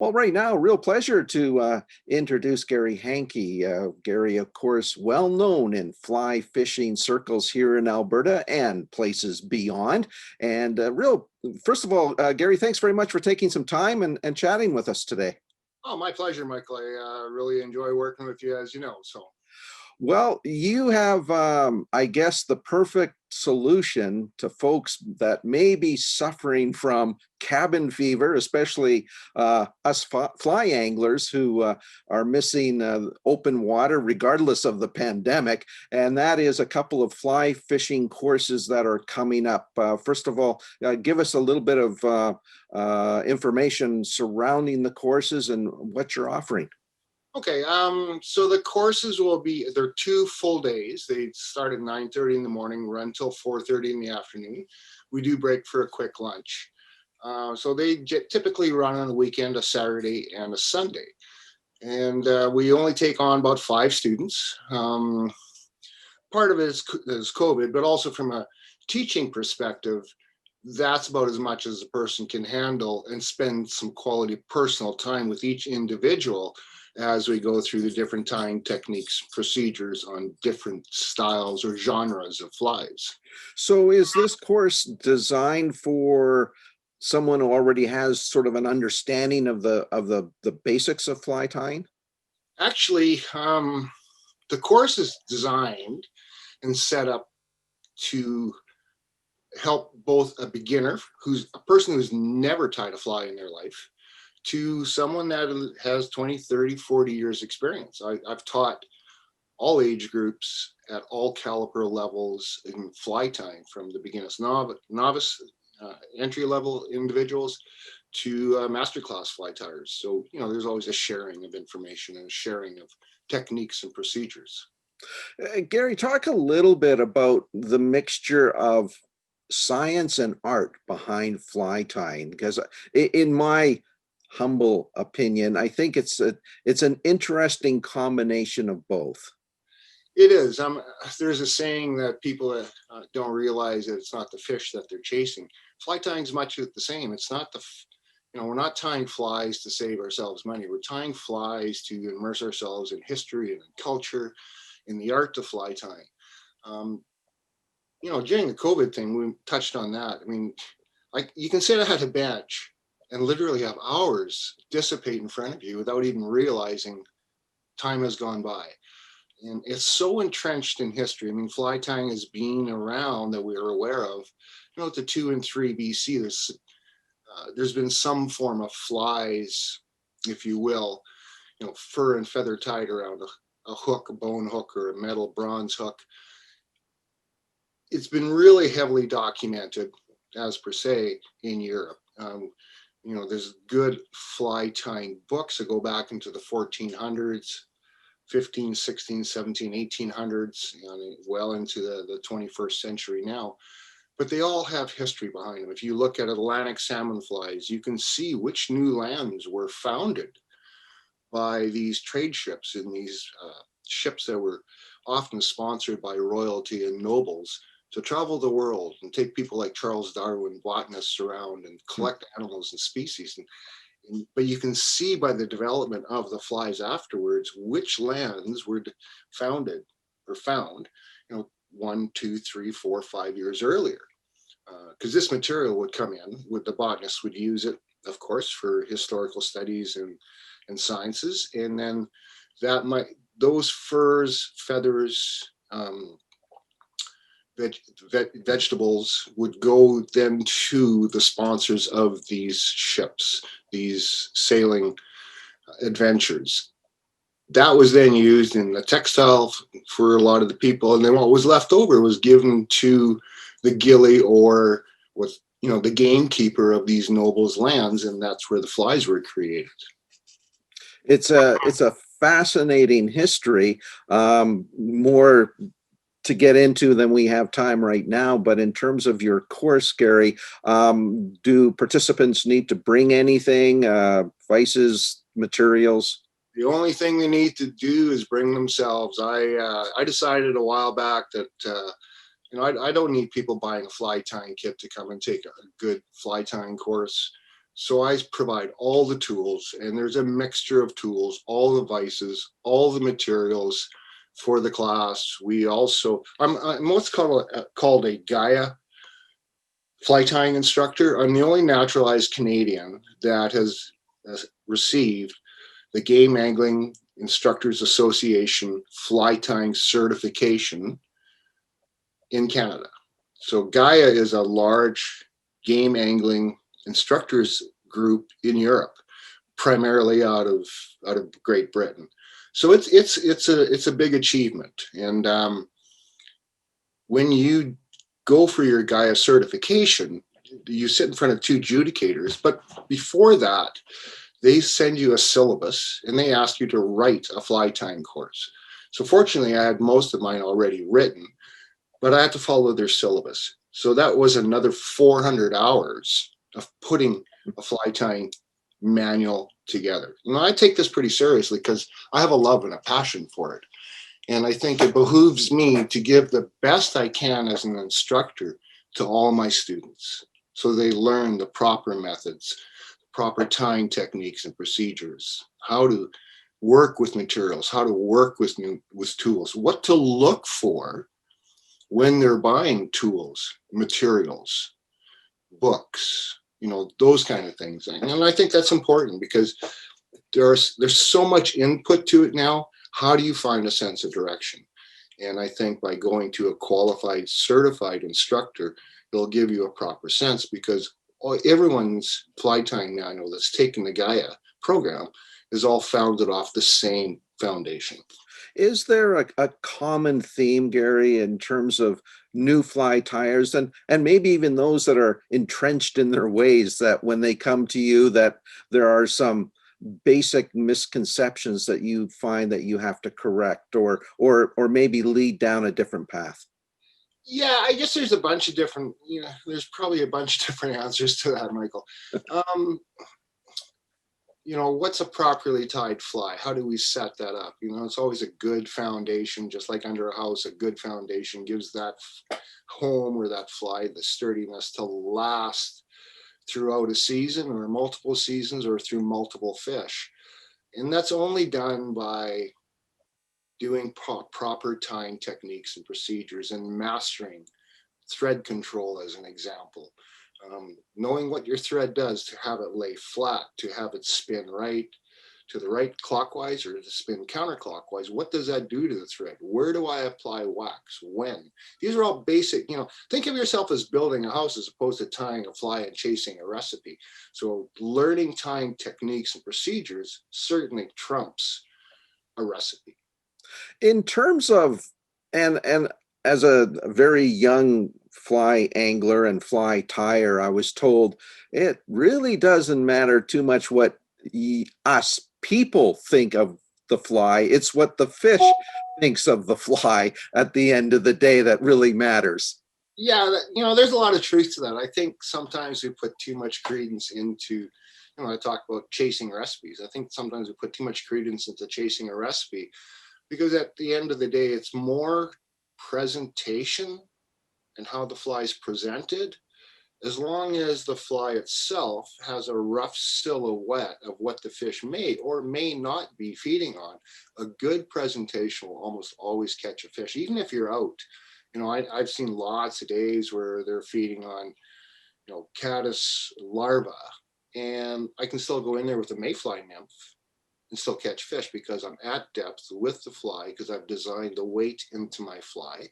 Well, right now, real pleasure to introduce Gary Hanke. Gary, of course, well known in fly fishing circles here in Alberta and places beyond. And first of all, Gary, thanks very much for taking some time and chatting with us today. Oh, my pleasure, Michael. I really enjoy working with you, as you know. So, Well, you have, I guess, the perfect solution to folks that may be suffering from cabin fever, especially us fly anglers who are missing open water regardless of the pandemic. And that is a couple of fly fishing courses that are coming up. First of all, give us a little bit of information surrounding the courses and what you're offering. okay. So the courses they're 2 full days. They start at 9:30 in the morning, run till 4:30 in the afternoon. We do break for a quick lunch. So typically run on a weekend, a Saturday and a Sunday. And we only take on about 5 students. Part of it is COVID, but also from a teaching perspective, that's about as much as a person can handle and spend some quality personal time with each individual as we go through the different tying techniques, procedures on different styles or genres of flies. So is this course designed for someone who already has sort of an understanding of the basics of fly tying? Actually, the course is designed and set up to help both a beginner, who's a person who's never tied a fly in their life, to someone that has 20, 30, 40 years experience. I've taught all age groups at all caliper levels in fly tying, from the novice entry level individuals to masterclass fly tiers. So, there's always a sharing of information and a sharing of techniques and procedures. Gary, talk a little bit about the mixture of science and art behind fly tying, because in my humble opinion, I think it's an interesting combination of both. It is. There's a saying that people don't realize that it's not the fish that they're chasing. Fly tying is much the same. It's not we're not tying flies to save ourselves money. We're tying flies to immerse ourselves in history and in culture, in the art of fly tying. Um, During the COVID thing, we touched on that. I mean, like, you can sit at a bench and literally have hours dissipate in front of you without even realizing time has gone by. And it's so entrenched in history. I mean, fly tying has been around that we're aware of. At the 2 and 3 BC, there's been some form of flies, if you will, fur and feather tied around a hook, a bone hook, or a metal bronze hook. It's been really heavily documented, as per se, in Europe. There's good fly tying books that go back into the 1400s, 15, 16, 17, 1800s, well into the 21st century now. But they all have history behind them. If you look at Atlantic salmon flies, you can see which new lands were founded by these trade ships, and these ships that were often sponsored by royalty and nobles to travel the world and take people like Charles Darwin, botanists, around and collect animals and species. But you can see by the development of the flies afterwards which lands were founded or found, 1, 2, 3, 4, 5 years earlier. Because this material would come in, the botanists would use it, of course, for historical studies and sciences, and then those furs, feathers, vegetables would go then to the sponsors of these ships, these sailing adventures. That was then used in the textile for a lot of the people, and then what was left over was given to the gilly, or with the gamekeeper of these nobles' lands, and that's where the flies were created. It's a fascinating history, more to get into than we have time right now. But in terms of your course, Gary, do participants need to bring anything, vices, materials? The only thing they need to do is bring themselves. I decided a while back that I don't need people buying a fly tying kit to come and take a good fly tying course. So I provide all the tools, and there's a mixture of tools, all the vices, all the materials for the class. We also, I'm what's called a Gaia fly tying instructor. I'm the only naturalized Canadian that has received the Game Angling Instructors Association fly tying certification in Canada. So Gaia is a large game angling instructors group in Europe, primarily out of Great Britain. So it's a big achievement. And when you go for your Gaia certification, you sit in front of two adjudicators. But before that, they send you a syllabus and they ask you to write a fly tying course. So fortunately, I had most of mine already written, but I had to follow their syllabus. So that was another 400 hours of putting a fly tying manual together. And I take this pretty seriously because I have a love and a passion for it. And I think it behooves me to give the best I can as an instructor to all my students so they learn the proper methods, proper tying techniques and procedures, how to work with materials, how to work with tools, what to look for when they're buying tools, materials, books, those kind of things. And I think that's important because there's so much input to it now. How do you find a sense of direction? And I think by going to a qualified, certified instructor, it'll give you a proper sense because everyone's fly tying manual that's taken the Gaia program is all founded off the same foundation. Is there a common theme, Gary, in terms of new fly tyers and maybe even those that are entrenched in their ways, that when they come to you, that there are some basic misconceptions that you find that you have to correct or maybe lead down a different path? Yeah, I guess there's a bunch of different, there's probably a bunch of different answers to that, Michael. What's a properly tied fly? How do we set that up? It's always a good foundation, just like under a house, a good foundation gives that home or that fly the sturdiness to last throughout a season or multiple seasons or through multiple fish. And that's only done by doing proper tying techniques and procedures and mastering thread control as an example. Knowing what your thread does to have it lay flat, to have it spin right to the right clockwise or to spin counterclockwise. What does that do to the thread? Where do I apply wax? When? These are all basic, think of yourself as building a house as opposed to tying a fly and chasing a recipe. So learning tying techniques and procedures certainly trumps a recipe. In terms of, and as a very young fly angler and fly tyer, I was told it really doesn't matter too much what us people think of the fly. It's what the fish thinks of the fly at the end of the day that really matters. Yeah, there's a lot of truth to that. I think sometimes we put too much credence into, I talk about chasing recipes. I think sometimes we put too much credence into chasing a recipe because at the end of the day, it's more presentation and how the fly is presented. As long as the fly itself has a rough silhouette of what the fish may or may not be feeding on, a good presentation will almost always catch a fish, even if you're out. I've seen lots of days where they're feeding on, caddis larvae, and I can still go in there with a mayfly nymph and still catch fish because I'm at depth with the fly because I've designed the weight into my fly.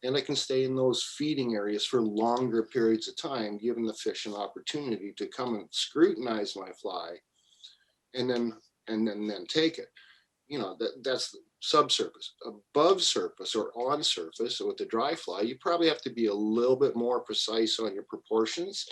And I can stay in those feeding areas for longer periods of time, giving the fish an opportunity to come and scrutinize my fly and then take it. That's subsurface. Above surface or on surface, so with the dry fly, you probably have to be a little bit more precise on your proportions.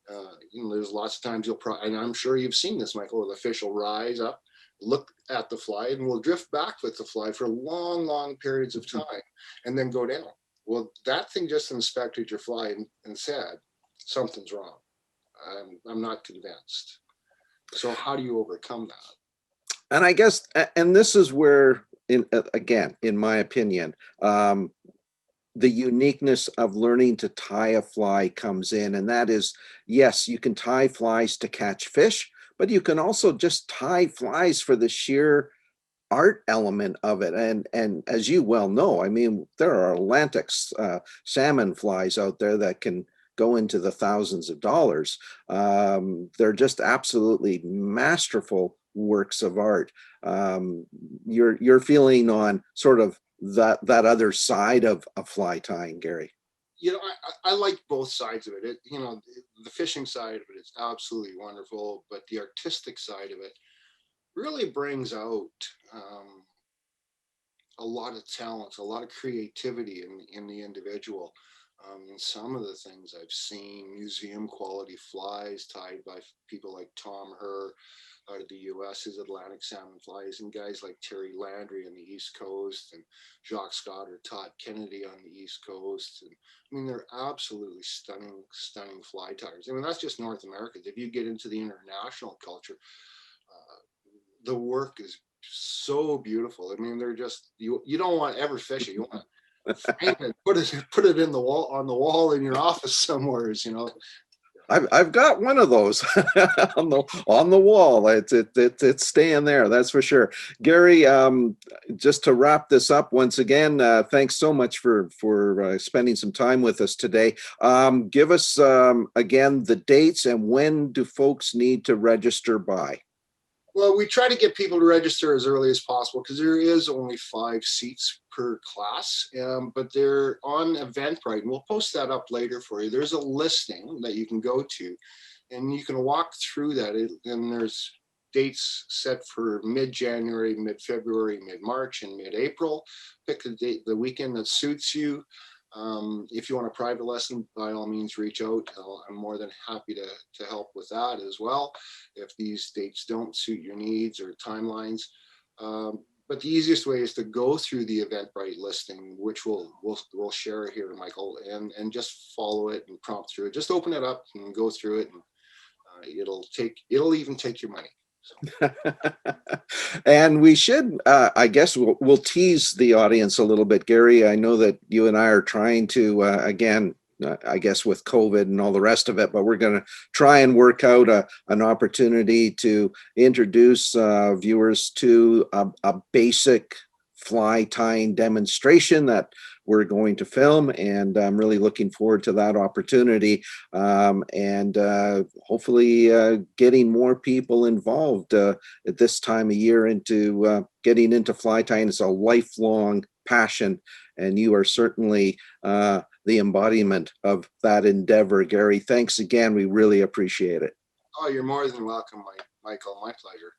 There's lots of times and I'm sure you've seen this, Michael, where the fish will rise up, look at the fly, and will drift back with the fly for long periods of time and then go down. Well, that thing just inspected your fly and said, something's wrong. I'm not convinced. So how do you overcome that? And I guess, and this is where, again, in my opinion, the uniqueness of learning to tie a fly comes in. And that is, yes, you can tie flies to catch fish, but you can also just tie flies for the sheer art element of it. And as you well know, I mean, there are Atlantic salmon flies out there that can go into the thousands of dollars. They're just absolutely masterful works of art. Your feeling on sort of that other side of fly tying, Gary? I like both sides of it. The fishing side of it is absolutely wonderful, but the artistic side of it really brings out a lot of talent, a lot of creativity in the individual. And some of the things I've seen, museum quality flies tied by people like Tom Herr out of the US, his Atlantic salmon flies, and guys like Terry Landry on the East Coast, and Jacques Scott or Todd Kennedy on the East Coast. And I mean, they're absolutely stunning, stunning fly tiers. I mean, that's just North America. If you get into the international culture, the work is so beautiful. I mean, they're just, you don't want to ever fish it. You want to frame it, put it in the wall, on the wall in your office somewhere. I've got one of those on the wall. It's staying there, that's for sure. Gary, just to wrap this up once again, thanks so much for spending some time with us today. Give us again the dates, and when do folks need to register by? Well, we try to get people to register as early as possible because there is only 5 seats per class, but they're on Eventbrite, and we'll post that up later for you. There's a listing that you can go to, and you can walk through that. And there's dates set for mid-January, mid-February, mid-March, and mid-April. Pick the date, the weekend that suits you. If you want a private lesson, by all means, reach out. I'm more than happy to help with that as well, if these dates don't suit your needs or timelines. But the easiest way is to go through the Eventbrite listing, which we'll share here, Michael, and just follow it and prompt through it. Just open it up and go through it, and it'll even take your money. So. And we should, I guess we'll tease the audience a little bit, Gary. I know that you and I are trying to, again, I guess with COVID and all the rest of it, but we're going to try and work out an opportunity to introduce viewers to a basic fly tying demonstration that we're going to film, and I'm really looking forward to that opportunity, and hopefully getting more people involved at this time of year into getting into fly tying. It's a lifelong passion, and you are certainly the embodiment of that endeavor. Gary, thanks again. We really appreciate it. Oh, you're more than welcome, Michael. My pleasure.